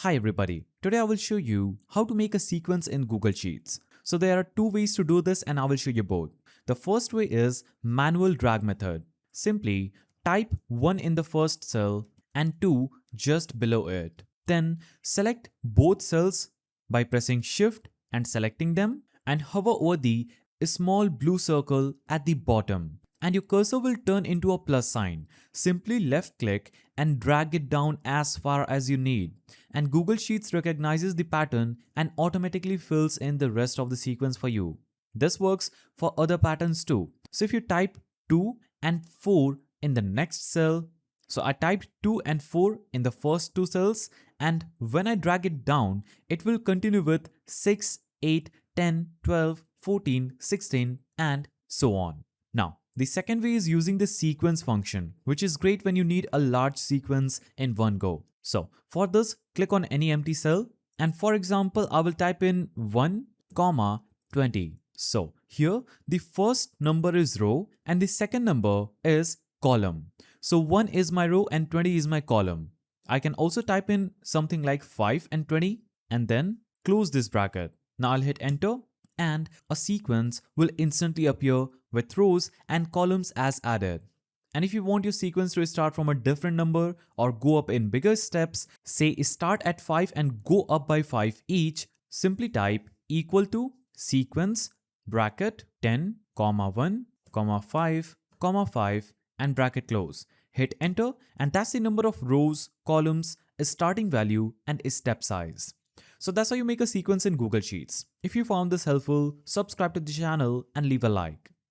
Hi everybody, today I will show you how to make a sequence in Google Sheets. So there are two ways to do this and I will show you both. The first way is manual drag method. Simply type 1 in the first cell and 2 just below it. Then select both cells by pressing Shift and selecting them and hover over the small blue circle at the bottom and your cursor will turn into a plus sign. Simply left click and drag it down as far as you need. And Google Sheets recognizes the pattern and automatically fills in the rest of the sequence for you. This works for other patterns too. So if you type 2 and 4 in the next cell, so I typed 2 and 4 in the first two cells, and when I drag it down, it will continue with 6, 8, 10, 12, 14, 16 and so on. Now, the second way is using the sequence function, which is great when you need a large sequence in one go. So for this, click on any empty cell and for example, I will type in 1, 20. So here the first number is row and the second number is column. So 1 is my row and 20 is my column. I can also type in something like 5 and 20 and then close this bracket. Now I'll hit enter and a sequence will instantly appear with rows and columns as added. And if you want your sequence to start from a different number or go up in bigger steps, say start at 5 and go up by 5 each, simply type equal to sequence bracket 10, 1, 5, 5 and bracket close. Hit enter and that's the number of rows, columns, starting value and step size. So that's how you make a sequence in Google Sheets. If you found this helpful, subscribe to the channel and leave a like.